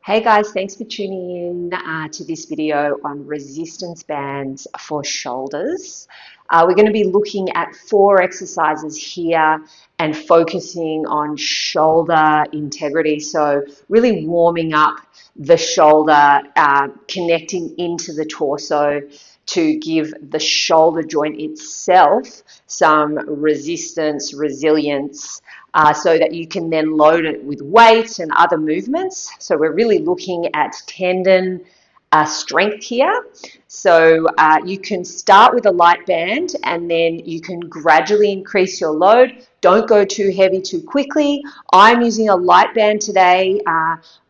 Hey guys, thanks for tuning in to this video on resistance bands for shoulders. We're going to be looking at 4 exercises here and focusing on shoulder integrity. So really warming up the shoulder, connecting into the torso to give the shoulder joint itself some resistance, resilience, so that you can then load it with weights and other movements. So we're really looking at tendon strength here. So you can start with a light band and then you can gradually increase your load. Don't go too heavy too quickly. I'm using a light band today.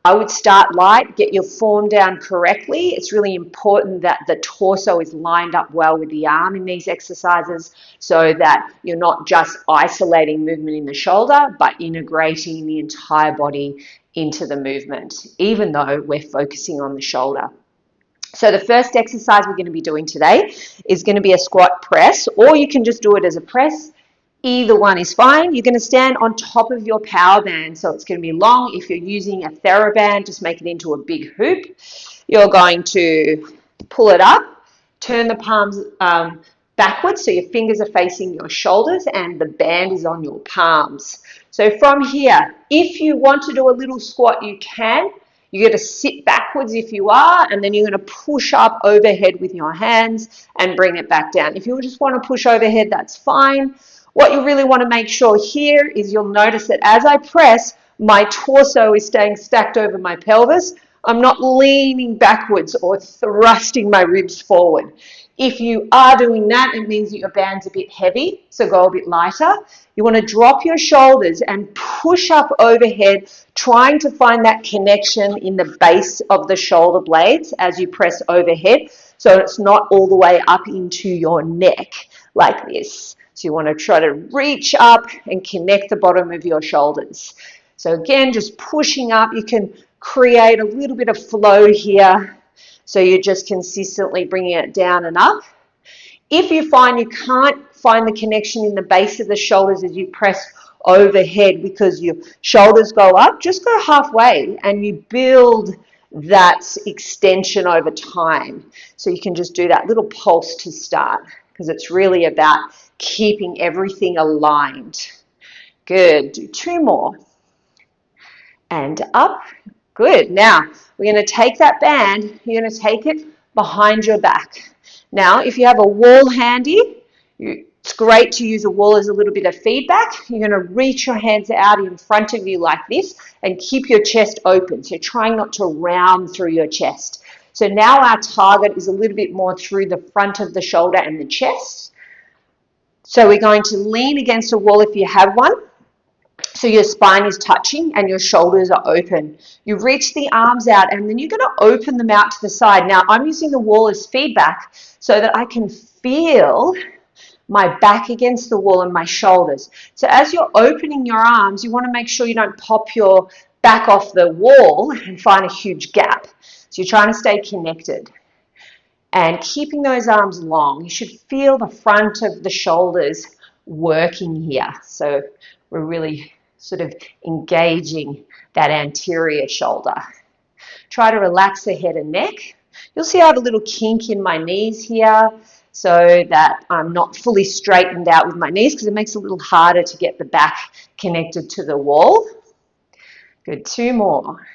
I would start light, get your form down correctly. It's really important that the torso is lined up well with the arm in these exercises so that you're not just isolating movement in the shoulder, but integrating the entire body into the movement, even though we're focusing on the shoulder. So the first exercise we're going to be doing today is going to be a squat press, or you can just do it as a press. Either one is fine. You're going to stand on top of your power band, so it's going to be long. If you're using a TheraBand, just make it into a big hoop. You're going to pull it up, turn the palms backwards, so your fingers are facing your shoulders and the band is on your palms. So from here, if you want to do a little squat, you can. You're going to sit backwards if you are, and then you're going to push up overhead with your hands and bring it back down. If you just want to push overhead, that's fine. What you really want to make sure here is you'll notice that as I press, my torso is staying stacked over my pelvis. I'm not leaning backwards or thrusting my ribs forward. If you are doing that, it means that your band's a bit heavy, so go a bit lighter. You want to drop your shoulders and push up overhead, trying to find that connection in the base of the shoulder blades as you press overhead, so it's not all the way up into your neck like this. So you want to try to reach up and connect the bottom of your shoulders. So again, just pushing up, you can create a little bit of flow here. So you're just consistently bringing it down and up. If you find you can't find the connection in the base of the shoulders as you press overhead because your shoulders go up, just go halfway and you build that extension over time. So you can just do that little pulse to start, because it's really about keeping everything aligned. Good. Do 2 more. And up. Good. Now, we're going to take that band, you're going to take it behind your back. Now, if you have a wall handy, it's great to use a wall as a little bit of feedback. You're going to reach your hands out in front of you like this and keep your chest open. So you're trying not to round through your chest. So now our target is a little bit more through the front of the shoulder and the chest. So we're going to lean against a wall if you have one. So your spine is touching and your shoulders are open. You reach the arms out and then you're going to open them out to the side. Now I'm using the wall as feedback so that I can feel my back against the wall and my shoulders. So as you're opening your arms, you want to make sure you don't pop your back off the wall and find a huge gap. So you're trying to stay connected. And keeping those arms long, you should feel the front of the shoulders working here. So we're really sort of engaging that anterior shoulder. Try to relax the head and neck. You'll see I have a little kink in my knees here so that I'm not fully straightened out with my knees, because it makes it a little harder to get the back connected to the wall. Good. 2 more.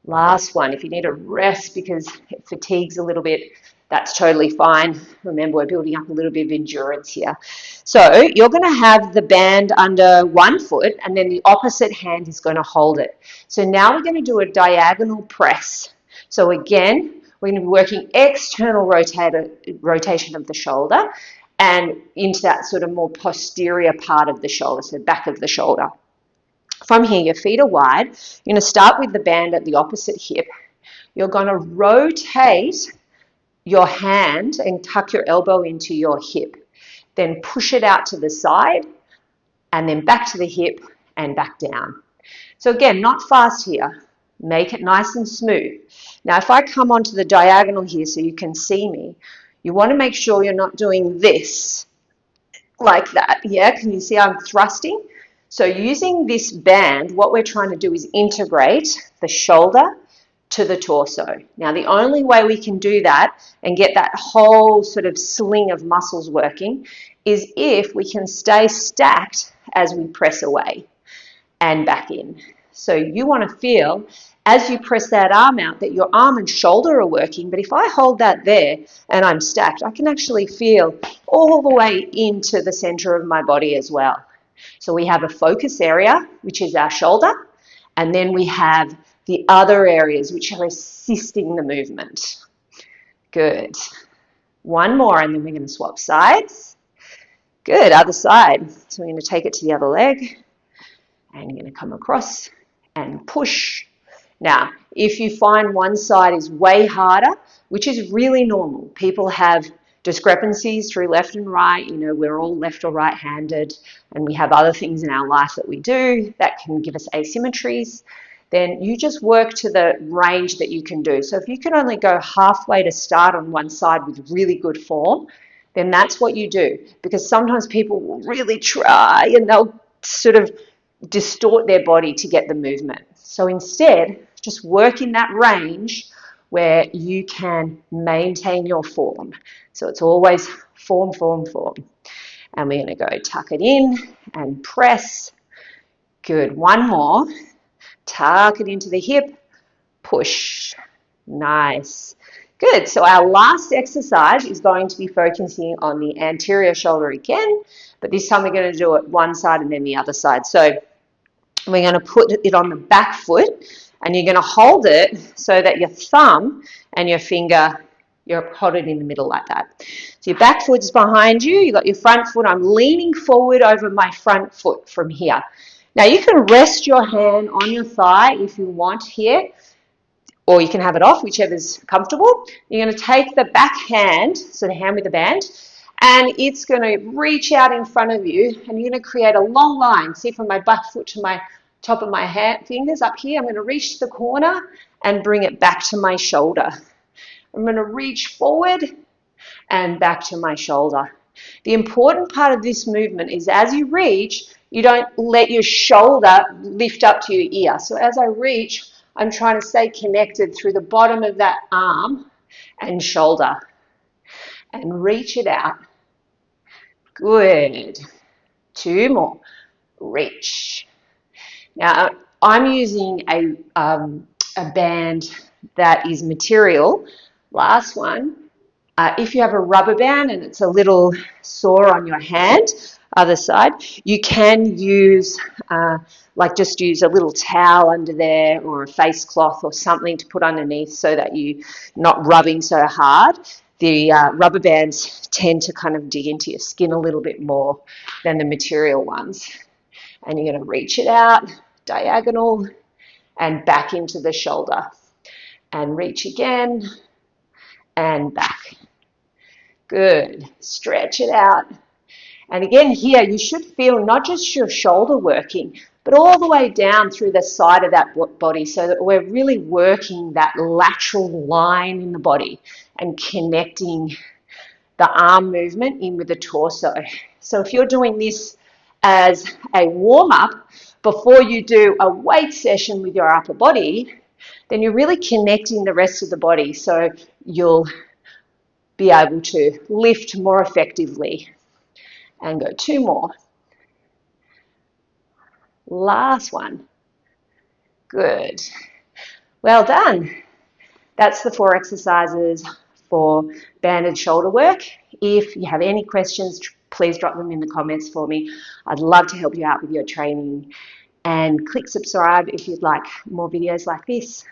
Last one. If you need a rest because it fatigues a little bit, that's totally fine. Remember, we're building up a little bit of endurance here. So you're going to have the band under one foot and then the opposite hand is going to hold it. So now we're going to do a diagonal press. So again, we're going to be working external rotation of the shoulder and into that sort of more posterior part of the shoulder, so back of the shoulder. From here, your feet are wide. You're going to start with the band at the opposite hip. You're going to rotate your hand and tuck your elbow into your hip. Then push it out to the side and then back to the hip and back down. So again, not fast here. Make it nice and smooth. Now, if I come onto the diagonal here so you can see me, you want to make sure you're not doing this like that. Yeah, can you see I'm thrusting? So using this band, what we're trying to do is integrate the shoulder to the torso. Now, the only way we can do that and get that whole sort of sling of muscles working is if we can stay stacked as we press away and back in. So you want to feel as you press that arm out that your arm and shoulder are working, but if I hold that there and I'm stacked, I can actually feel all the way into the center of my body as well. So we have a focus area, which is our shoulder, and then we have the other areas which are assisting the movement. Good. One more, and then we're going to swap sides. Good, other side. So we're going to take it to the other leg, and you're going to come across and push. Now, if you find one side is way harder, which is really normal, people have discrepancies through left and right. You know, we're all left or right-handed, and we have other things in our life that we do that can give us asymmetries. Then you just work to the range that you can do. So if you can only go halfway to start on one side with really good form, then that's what you do. Because sometimes people will really try and they'll sort of distort their body to get the movement. So instead, just work in that range where you can maintain your form. So it's always form, form, form. And we're going to go tuck it in and press. Good. One more. Tuck it into the hip. Push. Nice. Good. So our last exercise is going to be focusing on the anterior shoulder again, but this time we're going to do it one side and then the other side. So we're going to put it on the back foot, and you're going to hold it so that your thumb and your finger, you're hold it in the middle like that. So your back foot's behind you, you've got your front foot. I'm leaning forward over my front foot from here. Now you can rest your hand on your thigh if you want here, or you can have it off, whichever's comfortable. You're going to take the back hand, so the hand with the band, and it's going to reach out in front of you, and you're going to create a long line. See, from my back foot to my top of my hand, fingers up here, I'm going to reach to the corner and bring it back to my shoulder. I'm going to reach forward and back to my shoulder. The important part of this movement is as you reach, you don't let your shoulder lift up to your ear. So as I reach, I'm trying to stay connected through the bottom of that arm and shoulder. And reach it out. Good. Two more. Reach. Now, I'm using a band that is material. Last one. If you have a rubber band and it's a little sore on your hand, other side, you can use, like just use a little towel under there or a face cloth or something to put underneath so that you're not rubbing so hard. The rubber bands tend to kind of dig into your skin a little bit more than the material ones. And you're going to reach it out, diagonal, and back into the shoulder. And reach again, and back. Good. Stretch it out. And again here, you should feel not just your shoulder working, but all the way down through the side of that body so that we're really working that lateral line in the body and connecting the arm movement in with the torso. So if you're doing this as a warm-up before you do a weight session with your upper body, then you're really connecting the rest of the body so you'll be able to lift more effectively. And go two more. Last one. Good. Well done. That's the 4 exercises for banded shoulder work. If you have any questions, please drop them in the comments for me. I'd love to help you out with your training. And click subscribe if you'd like more videos like this.